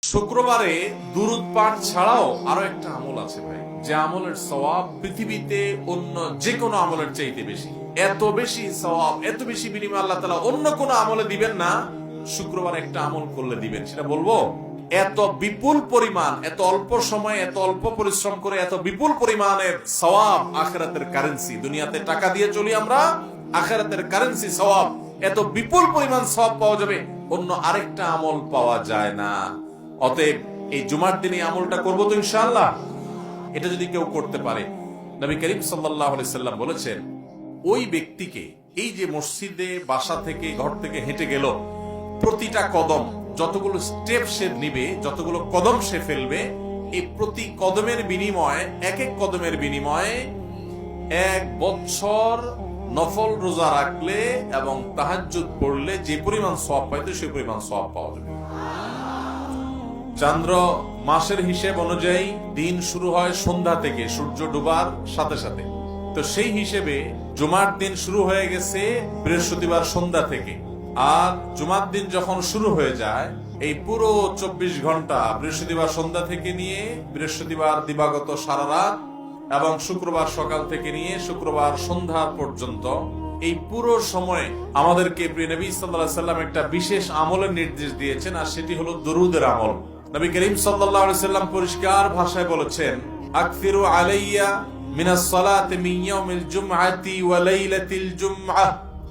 শুক্রবারে দুরূদ পাঠ ছাড়াও আরো একটা আমল আছে ভাই, যে আমলের সওয়াব পৃথিবীতে অন্য যে কোনো আমলের চাইতে বেশি। এত বেশি সওয়াব, এত বেশি বিনিময় আল্লাহ তাআলা অন্য কোনো আমলে দিবেন না, শুক্রবার একটা আমল করলে দিবেন। সেটা বলবো, এত বিপুল পরিমাণ, এত অল্প সময়ে, এত অল্প পরিশ্রম করে এত বিপুল পরিমাণের সওয়াব, আখিরাতের কারেন্সি। দুনিয়াতে টাকা দিয়ে চলি আমরা, আখিরাতের কারেন্সি সওয়াব। এত বিপুল পরিমাণ সওয়াব পাওয়া যাবে, অন্য আরেকটা আমল পাওয়া যায় না। অতএব এই জুমার দিনে আমলটা করবো তো ইনশাআল্লাহ। এটা যদি কেউ করতে পারে, নবী করিম সাল্লাল্লাহু আলাইহি সাল্লাম বলেছেন, ওই ব্যক্তিকে, এই যে মসজিদে বাসা থেকে ঘর থেকে হেঁটে গেল, প্রতিটা কদম, যতগুলো স্টেপ সে নিবে, যতগুলো কদম সে ফেলবে, এই প্রতি কদমের বিনিময়ে, এক এক কদমের বিনিময়ে 1 বছর নফল রোজা রাখলে এবং তাহাজ্জুদ পড়লে যে পরিমাণ সওয়াব পাইতো সেই পরিমাণ সওয়াব পাওয়া যাবে। চন্দ্র মাসের হিসেব অনুযায়ী দিন শুরু হয় সন্ধ্যা থেকে, সূর্য ডুবার সাথে সাথে। তো সেই হিসেবে জুমার দিন শুরু হয়ে গেছে বৃহস্পতিবার সন্ধ্যা থেকে। আর জুমার দিন যখন শুরু হয়ে যায়, এই পুরো 24 ঘন্টা, বৃহস্পতিবার সন্ধ্যা থেকে নিয়ে বৃহস্পতিবার দিবাগত সারা রাত এবং শুক্রবার সকাল থেকে নিয়ে শুক্রবার সন্ধ্যা পর্যন্ত, এই পুরো সময় আমাদেরকে প্রিয় নবী সাল্লাল্লাহু আলাইহি সাল্লাম একটা বিশেষ আমলের নির্দেশ দিয়েছেন, আর সেটি হলো দুরুদের আমল। নবী করিম সাল্লাল্লাহু আলাইহি সাল্লাম পরিষ্কার ভাষায় বলেছেন, আকসিরু আলাইয়া মিনাস সালাতি মিন ইয়াউমিল জুমআতি ওয়া লাইলাতিল জুমআহ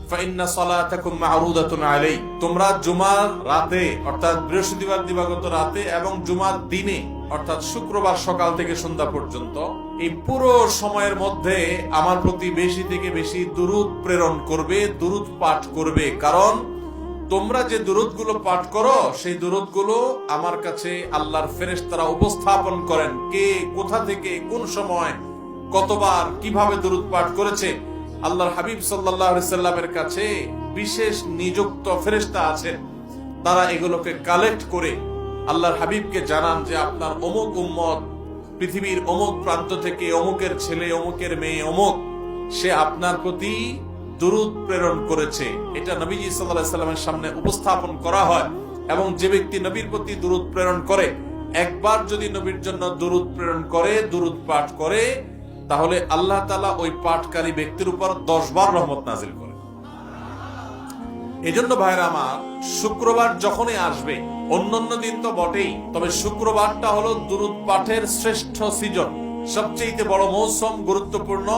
ফাইন্না সালাতাকুম মা'রুদাতুন আলাই। তোমরা জুমার রাতে অর্থাৎ বৃহস্পতিবার দিবাগত রাতে এবং জুমার দিনে অর্থাৎ শুক্রবার সকাল থেকে সন্ধ্যা পর্যন্ত, এই পুরো সময়ের মধ্যে আমার প্রতি বেশি থেকে বেশি দুরূদ প্রেরণ করবে, দুরূদ পাঠ করবে। কারণ তোমরা যে দুরূদগুলো পাঠ করো, সেই দুরূদগুলো আমার কাছে আল্লাহর ফেরেশতারা উপস্থাপন করেন, কে কোথা থেকে কোন সময় কতবার কিভাবে দুরূদ পাঠ করেছে। আল্লাহর হাবিব সাল্লাল্লাহু আলাইহি সাল্লামের কাছে বিশেষ নিযুক্ত ফেরেশতা আছেন, তারা এগুলোকে কালেক্ট করে আল্লাহর হাবিবকে জানান যে আপনার অমুক উম্মত পৃথিবীর অমুক প্রান্ত থেকে, অমুকের ছেলে, অমুকের মেয়ে অমুক, সে আপনার প্রতি দুরূদ প্রেরণ করেছে। এটা নবীজি সাল্লাল্লাহু আলাইহি সাল্লামের সামনে উপস্থাপন করা হয়। এবং যে ব্যক্তি নবীর প্রতি দুরূদ প্রেরণ করে, একবার যদি নবীর জন্য দুরূদ প্রেরণ করে, দুরূদ পাঠ করে, তাহলে আল্লাহ তাআলা ওই পাঠকারী ব্যক্তির উপর 10 বার রহমত নাজিল করে। এজন্য ভাইরা আমার, শুক্রবার যখনই আসবে, অন্যান্য দিন তো বটেই, তবে শুক্রবারটা হলো দুরূদ পাঠের শ্রেষ্ঠ সিজন, সবচেয়ে বড় মৌসুম, গুরুত্বপূর্ণ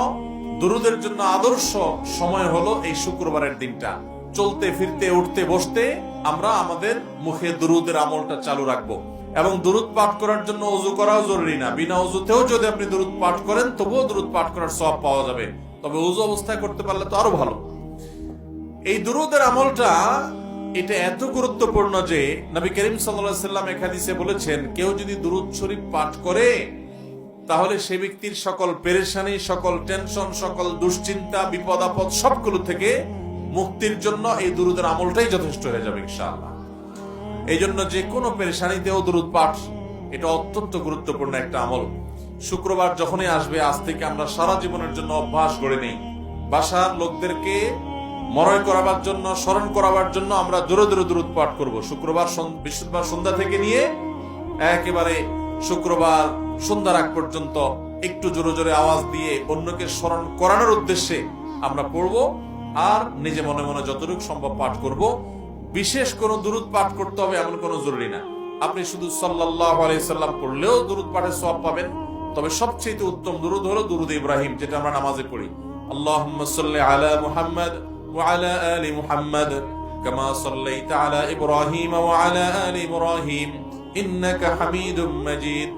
দুরূদের জন্য আদর্শ সময় হলো এই শুক্রবারের দিনটা। চলতে ফিরতে, উঠতে বসতে আমরা আমাদের মুখে দুরূদের আমলটা চালু রাখবো। এবং দুরূদ পাঠ করার জন্য ওযু করাও জরুরি না, বিনা ওযুতেও যদি আপনি দুরূদ পাঠ করেন তবুও দুরূদ পাঠ করার সওয়াব পাওয়া যাবে, তবে ওযু অবস্থায় করতে পারলে তো আরো ভালো। এই দুরূদের আমলটা এটা এত গুরুত্বপূর্ণ যে নবী করিম সাল্লাল্লাহু আলাইহি সাল্লাম এক হাদিসে বলেছেন, কেউ যদি দুরূদ শরীফ পাঠ করে, তাহলে সে ব্যক্তির সকল পেরেশানি, সকল টেনশন, সকল দুশ্চিন্তা, বিপদ আপদ সবগুলো থেকে মুক্তির জন্য এই দুরূদের আমলটাই যথেষ্ট হয়ে যাবে ইনশাআল্লাহ। এই জন্য যে কোনো পেরেশানিতেও দুরূদ পাঠ, এটা অত্যন্ত গুরুত্বপূর্ণ একটা আমল। শুক্রবার যখনই আসবে, আজ থেকে আমরা সারা জীবনের জন্য অভ্যাস গড়ে নেই, বাসার লোকদেরকে মরয় করাবার জন্য, স্মরণ করাবার জন্য আমরা জোরে জোরে দুরূদ পাঠ করব। বৃহস্পতিবার সন্ধ্যা থেকে নিয়ে একেবারে শুক্রবার সন্ধ্যার আগ পর্যন্ত একটু জোরে জোরে আওয়াজ দিয়ে অন্যকে স্মরণ করানোর উদ্দেশ্যে আমরা পড়ব। আর নিজে মনে মনে যতটুকু সম্ভব পাঠ করব। বিশেষ কোনো দুরূদ পাঠ করতে হবে এমন কোনো জরুরি না, আপনি শুধু সাল্লাল্লাহু আলাইহি সাল্লাম পড়লেও দুরূদ পাঠের সওয়াব পাবেন। তবে সবচেয়ে উত্তম দুরূদ হলো দুরূদ ইব্রাহিম, যেটা আমরা নামাজে পড়ি। আল্লাহুম্মা সাল্লি আলা মুহাম্মাদ ওয়া আলা আলি মুহাম্মাদ কামা সাল্লাইতা আলা ইব্রাহিম ওয়া আলা আলি ইব্রাহিম ইন্নাকা হামিদুম মাজিদ।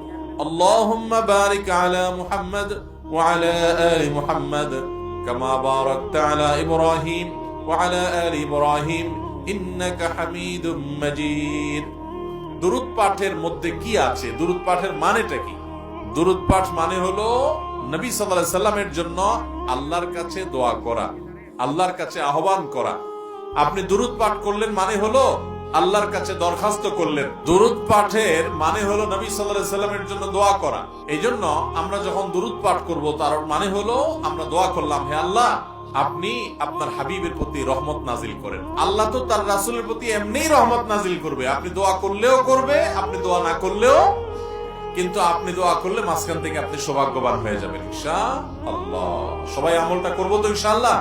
আল্লাহুম্মা বারিক আলা মুহাম্মাদ ওয়া আলা আলি মুহাম্মাদ কামা বারাকতা আলা ইব্রাহিম ওয়া আলা আলি ইব্রাহিম ইন্নাকা হামিদুম মাজিদ। দুরূদ পাঠের মধ্যে কি আছে? দুরূদ পাঠের মানেটা কি? দুরূদ পাঠ মানে হলো নবী সাল্লাল্লাহু আলাইহি সাল্লামের জন্য আল্লাহর কাছে দোয়া করা, আল্লাহর কাছে আহ্বান করা। আপনি দুরূদ পাঠ করলেন মানে হলো আল্লাহর কাছে দরখাস্ত করলেন। দুরূদ পাঠের মানে হলো নবী সাল্লাল্লাহু আলাইহি সাল্লামের জন্য দোয়া করা। এই জন্য আমরা যখন দুরূদ পাঠ করব, তার মানে হলো আমরা দোয়া করলাম, হে আল্লাহ, আপনি আপনার হাবিবের প্রতি রহমত নাজিল করেন। আল্লাহ তো তার রাসূলের প্রতি এমনিই রহমত নাজিল করবে, আপনি দোয়া করলেও করবে, আপনি দোয়া না করলেও, কিন্তু আপনি দোয়া করলে মাঝখান থেকে আপনি সৌভাগ্যবান হয়ে যাবেন ইনশাআল্লাহ। সবাই আমলটা করবো তো ইনশাআল্লাহ।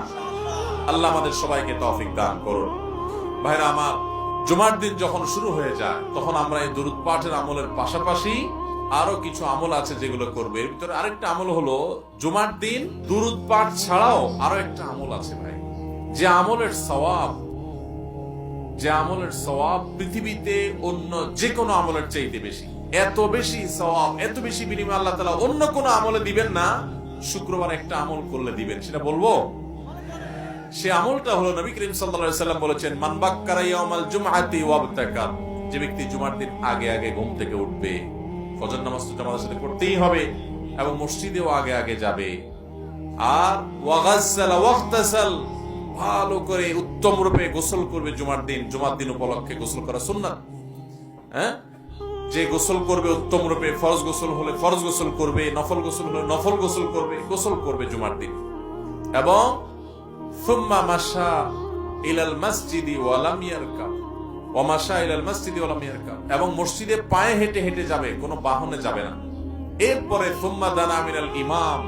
আল্লাহ আমাদের সবাইকে তৌফিক দান করুন। ভাইরা আমার, জুমার দিন যখন শুরু হয়ে যায় তখন আমরা এই দুরূদ পাঠের আমলের পাশাপাশি আরো কিছু আমল আছে যেগুলো করবে। এর ভিতরে আরেকটা আমল হলো, জুমার দিন দুরূদ পাঠ ছাড়াও আরো একটা আমল আছে ভাই, যে আমলের সওয়াব পৃথিবীতে অন্য যে কোনো আমলের চাইতে বেশি। এত বেশি সওয়াব, এত বেশি বিনিময় আল্লাহ তাআলা অন্য কোনো আমলে দিবেন না, শুক্রবার একটা আমল করলে দিবেন। সেটা বলবো? সে আমলটা হলো, নবী করিম সাল্লাল্লাহু আলাইহি ওয়াসাল্লাম বলেছেন, মান বাক্কারা ইয়াউমাল জুমআতি ওয়াবতাকার, যে ব্যক্তি জুমার দিন আগে আগে ঘুম থেকে উঠবে, ফজর নামাজ তো জামাতের সাথে পড়তেই হবে এবং মসজিদেও আগে আগে যাবে, আর ওয়াগাসসালা ওয়াগতাসাল, ভালো করে উত্তম রূপে গোসল করবে জুমার দিন উপলক্ষে গোসল করা সুন্নাত। যে গোসল করবে উত্তম রূপে, ফরজ গোসল হলে ফরজ গোসল করবে, নফল গোসল হলে নফল গোসল করবে জুমার দিন। এবং সুম্মা মাশা ইলাল মাসজিদি ওয়া লাম ইয়ারকাব, ওয়া মাশা ইলাল মাসজিদি ওয়া লাম ইয়ারকাব, এবং মসজিদে পায়ে হেঁটে হেঁটে যাবে, কোনো বাহনে যাবে না। এরপরে সুম্মা দানা মিনাল ইমাম,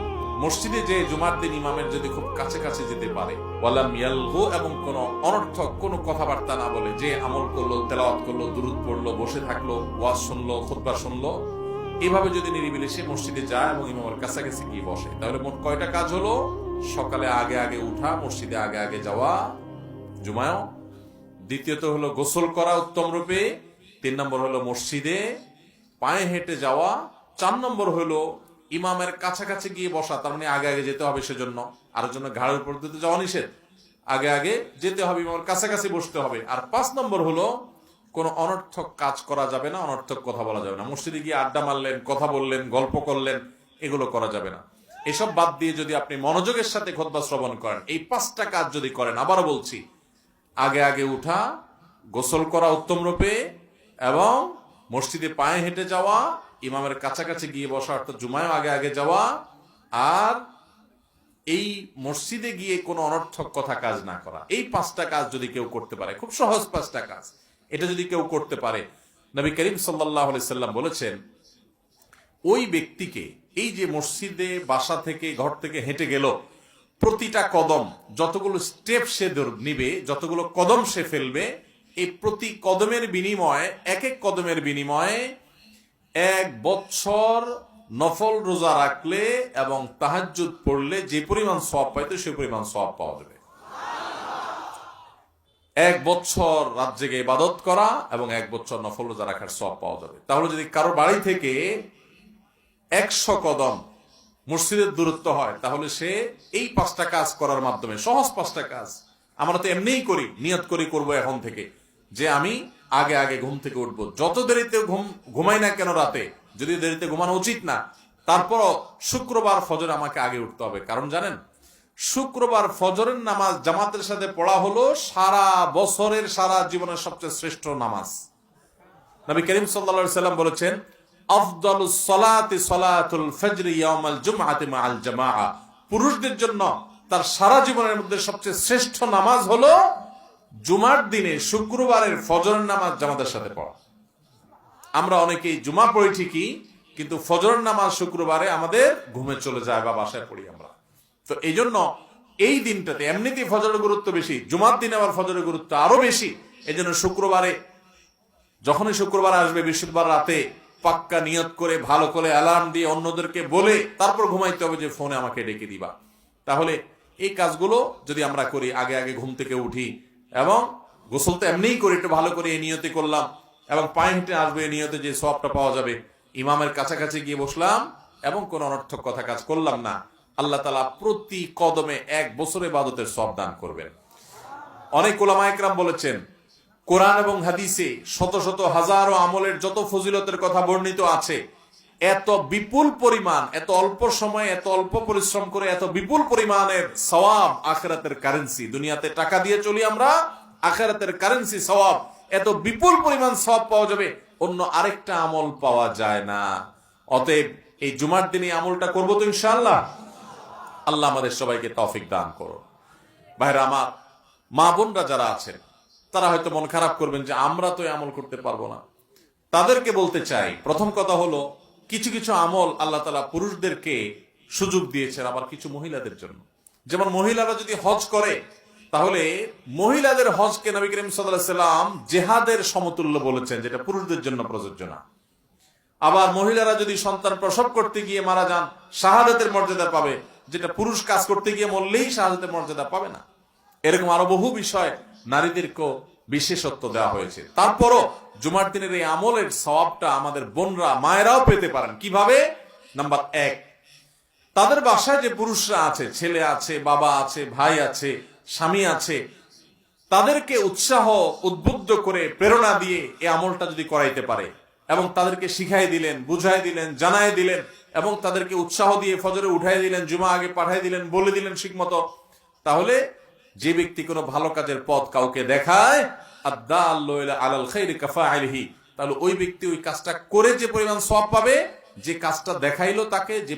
মসজিদে যে জুমার দিন ইমামের যদি খুব কাছে কাছে যেতে পারে, ওয়ালাম ইয়ালগু, এবং কোন অনর্থক কোন কথাবার্তা না বলে, যে আমল করলো, তেলাওয়াত করলো, দুরূদ পড়লো, বসে থাকলো, ওয়াজ শুনলো, খুতবা শুনলো, এভাবে যদি নিরিবিলি সে মসজিদে যায় এবং ইমামের কাছাকাছি গিয়ে বসে, তাহলে মোট কয়টা কাজ হলো? সকালে আগে আগে উঠা, মসজিদে আগে আগে যাওয়া জুমায়, দ্বিতীয়ত হলো গোসল করা উত্তম রূপে, 3 নম্বর হলো মসজিদে পায়ে হেঁটে যাওয়া, 4 নম্বর হলো ইমামের কাছাকাছি গিয়ে বসা, তার মানে আগে আগে যেতে হবে সেজন্য, আর জন্য ঘাড়ের উপর দিতে যাওয়া নিষেধ, আগে আগে যেতে হবে, ইমামের কাছাকাছি বসতে হবে। আর 5 নম্বর হলো কোন অনর্থক কাজ করা যাবে না, অনর্থক কথা বলা যাবে না। মসজিদে গিয়ে আড্ডা মারলেন, কথা বললেন, গল্প করলেন, এগুলো করা যাবে না। এসব বাদ দিয়ে যদি আপনি মনোযোগের সাথে খুতবা শ্রবণ করেন, এই 5টা কাজ যদি করেন, আবারও বলছি, আগে আগে উঠা, গোসল করা উত্তম রূপে, এবং মসজিদে পায়ে হেঁটে যাওয়া, ইমামের কাছাকাছি গিয়ে বসা অর্থাৎ জুমায় আগে আগে যাওয়া, আর এই মসজিদে গিয়ে কোনো অনর্থক কথা কাজ না করা, এই 5টা কাজ যদি কেউ করতে পারে, খুব সহজ 5টা কাজ, এটা যদি কেউ করতে পারে, নবী করিম সাল্লাল্লাহু আলাইহি সাল্লাম বলেছেন, ওই ব্যক্তিকে, এই যে মসজিদে বাসা থেকে ঘর থেকে হেঁটে গেল, প্রতিটা কদম, যতগুলো স্টেপ সে নিবে, যতগুলো কদম সে ফেলবে, এই প্রতি কদমের বিনিময়ে, এক এক কদমের বিনিময়ে 1 বছর নফল রোজা রাখলে এবং তাহাজ্জুদ পড়লে যে পরিমাণ সওয়াব পাইতো সে পরিমাণ সওয়াব পাওয়া যাবে। 1 বছর রাত জেগে ইবাদত করা এবং 1 বছর নফল রোজা রাখার সওয়াব পাওয়া যাবে। তাহলে যদি কারো বাড়ি থেকে 100 কদম মসজিদের দূরত্ব হয়, তাহলে সে এই 5টা কাজ করার মাধ্যমে, সহজ 5টা কাজ, আমরা তো এমনিই করি, নিয়ত করি করব এখন থেকে, যে আমি আগে আগে ঘুম থেকে উঠবো, যত দেরিতে ঘুমাই না কেন রাতে, যদি দেরিতে ঘুমানো উচিত না, তারপরও শুক্রবার ফজর আমাকে আগে উঠতে হবে। কারণ জানেন, শুক্রবার ফজরের নামাজ জামাতের সাথে পড়া হলো সারা বছরের, সারা জীবনের সবচেয়ে শ্রেষ্ঠ নামাজ। নবী করিম সাল্লাল্লাহু আলাইহি সাল্লাম বলেছেন, আফদালুস সালাতি সালাতুল ফজর ইয়াউমাল জুমআতি মাআল জামাআ, পুরুষদের জন্য তার সারা জীবনের মধ্যে সবচেয়ে শ্রেষ্ঠ নামাজ হলো জুমার দিনে শুক্রবারের ফজরের নামাজ জামাতের সাথে পড়া। আমরা অনেকেই জুমা পড়ি ঠিকই, কিন্তু ফজরের নামাজ শুক্রবারে আমাদের ঘুমে চলে যায় বা বাসায় পড়ি আমরা। তো এই জন্য এই দিনটাতে এমনিতেই ফজরের গুরুত্ব বেশি, জুমার দিনে আবার ফজরের গুরুত্ব আরো বেশি। এই জন্য শুক্রবারে, যখনই শুক্রবার আসবে, বৃহস্পতিবার রাতে পাক্কা নিয়ত করে, ভালো করে অ্যালার্ম দিয়ে অন্যদেরকে বলে তারপর ঘুমাইতে হবে যে ফোনে আমাকে ডেকে দিবা। তাহলে এই কাজগুলো যদি আমরা করি, আগে আগে ঘুম থেকে উঠি, এবং গোসল তো এমনিই করি, একটু ভালো করে এই নিয়তে করলাম, এবং পায়ে হেঁটে আসবে এই নিয়তে যে সওয়াবটা পাওয়া যাবে, ইমামের কাছাকাছি গিয়ে বসলাম এবং কোন অনর্থক কথা কাজ করলাম না, আল্লাহ তাআলা প্রতি কদমে 1 বছর ইবাদতের সওয়াব দান করবেন। অনেক উলামা ইকরাম বলেছেন, কোরআন এবং হাদিসে শত শত হাজারো আমলের যত ফজিলতের কথা বর্ণিত আছে, এত বিপুল পরিমাণ, এত অল্প সময়ে, এত অল্প পরিশ্রম করে এত বিপুল পরিমাণের সওয়াব, আখিরাতের কারেন্সি, দুনিয়াতে টাকা দিয়ে চলি আমরা, আখিরাতের কারেন্সি সওয়াব, এত বিপুল পরিমাণ সওয়াব পাওয়া যাবে, অন্য আরেকটা আমল পাওয়া যায় না। অতএব এই জুমার দিনে আমলটা করবো তো ইনশাআল্লাহ। আল্লাহ আমাদের সবাইকে তৌফিক দান করুন। ভাইরা আমার, মা বোনরা যারা আছেন তারা হয়তো মন খারাপ করবেন যে আমরা তো আমল করতে পারবো না। তাদেরকে বলতে চাই, প্রথম কথা হলো কিছু কিছু আমল আল্লাহ তাআলা পুরুষদেরকে সুযোগ দিয়েছেন, আবার কিছু মহিলাদের জন্য। যেমন মহিলারা যদি হজ করে, তাহলে মহিলাদের হজকে নবী করিম সাল্লাল্লাহু আলাইহি ওয়াসাল্লাম জিহাদের সমতুল্য বলেছেন, যেটা পুরুষদের জন্য প্রযোজ্য না। আবার মহিলারা যদি সন্তান প্রসব করতে গিয়ে মারা যান, শাহাদাতের মর্যাদা পাবে, যেটা পুরুষ কাজ করতে গিয়ে মরলেই শাহাদাতের মর্যাদা পাবে না। এরকম আরো বহু বিষয় নারীদেরকেও বিশেষত্ব দেওয়া হয়েছে। তারপরও জুমার দিনের এই আমলের সওয়াবটা আমাদের বোনরা, মায়েরাও পেতে পারেন। কিভাবে? নাম্বার 1, তাদের বাসায় যে পুরুষরা আছে, ছেলে আছে, বাবা আছে, ভাই আছে, স্বামী আছে, তাদেরকে উৎসাহ উদ্বুদ্ধ করে প্রেরণা দিয়ে এই আমলটা যদি করাইতে পারে এবং তাদেরকে শিখাই দিলেন, বুঝাই দিলেন, জানাই দিলেন এবং তাদেরকে উৎসাহ দিয়ে ফজরে উঠাই দিলেন, জুমা আগে পাঠাই দিলেন, বলে দিলেন ঠিকমতো, তাহলে যে ব্যক্তি কোনো ভালো কাজের পথ কাউকে দেখায়, আদ-দাল্লু আলাল খাইরি কাফাইলিহি, তাহলে ওই ব্যক্তি ওই কাজটা করে যে পরিমাণ সওয়াব পাবে, যে কাজটা দেখাইলো তাকে, যে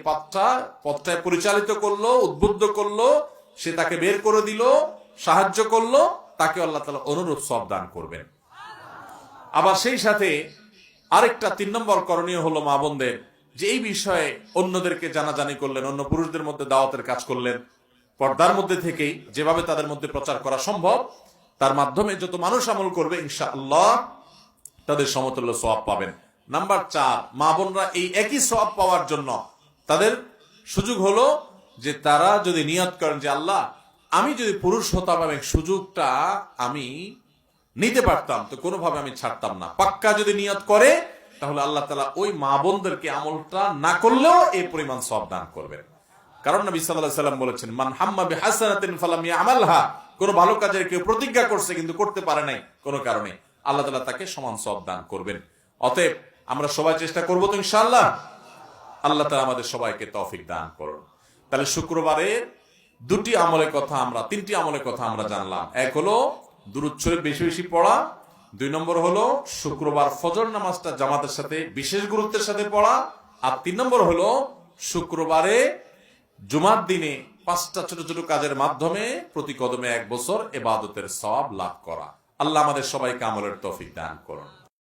পথটায় পরিচালিত করলো, উদ্বুদ্ধ করলো, সে তাকে বের করে দিল, সাহায্য করলো, তাকে আল্লাহ তাআলা অনুরূপ সওয়াব দান করবেন। আবার সেই সাথে আরেকটা 3 নম্বর করণীয় হলো মা বোনদের, যে এই বিষয়ে অন্যদেরকে জানাজানি করলেন, অন্য পুরুষদের মধ্যে দাওয়াতের কাজ করলেন, পর্দার মধ্যে থেকেই যেভাবে তাদের মধ্যে প্রচার করা সম্ভব, তার মাধ্যমে যত মানুষ আমল করবে ইনশাআল্লাহ তাদের সমতুল্য সওয়াব পাবেন। নাম্বার 4, মা বোনরা এই একই সওয়াব পাওয়ার জন্য তাদের সুযোগ হলো যে তারা যদি নিয়ত করেন যে আল্লাহ, আমি যদি পুরুষ হতাম এবং সুযোগটা আমি নিতে পারতাম, তো কোনোভাবে আমি ছাড়তাম না। পাক্কা যদি নিয়ত করে, তাহলে আল্লাহ তাআলা ওই মা বোনদেরকে আমলটা না করলেও এই পরিমাণ সওয়াব দান করবেন। কারণ নবী সাল্লাল্লাহু আলাইহি ওয়াসাল্লাম বলেছেন, মান হাম্মা বিহাসানাতিন ফালাম ইয়ামালহা, কোন ভালো কাজের কেউ প্রতিজ্ঞা করছে কিন্তু করতে পারে নাই কোনো কারণে, আল্লাহ তাআলা তাকে সমান সওয়াব দান করবেন। অতএব আমরা সবাই চেষ্টা করব তো ইনশাআল্লাহ। আল্লাহ তাআলা আমাদের সবাইকে তৌফিক দান করুন। তাহলে শুক্রবারে 2টি আমলের কথা আমরা, 3টি আমলের কথা আমরা জানলাম। এক হলো দুরূদ শরীফ বেশি বেশি পড়া, 2 নম্বর হলো শুক্রবার ফজর নামাজটা জামাতের সাথে বিশেষ গুরুত্বের সাথে পড়া, আর 3 নম্বর হলো শুক্রবারে জুমার দিনে 5টা ছোট ছোট কাজের মাধ্যমে প্রতি কদমে 1 বছর ইবাদতের সওয়াব লাভ করা। আল্লাহ আমাদের সবাইকে আমলের তৌফিক দান করুন।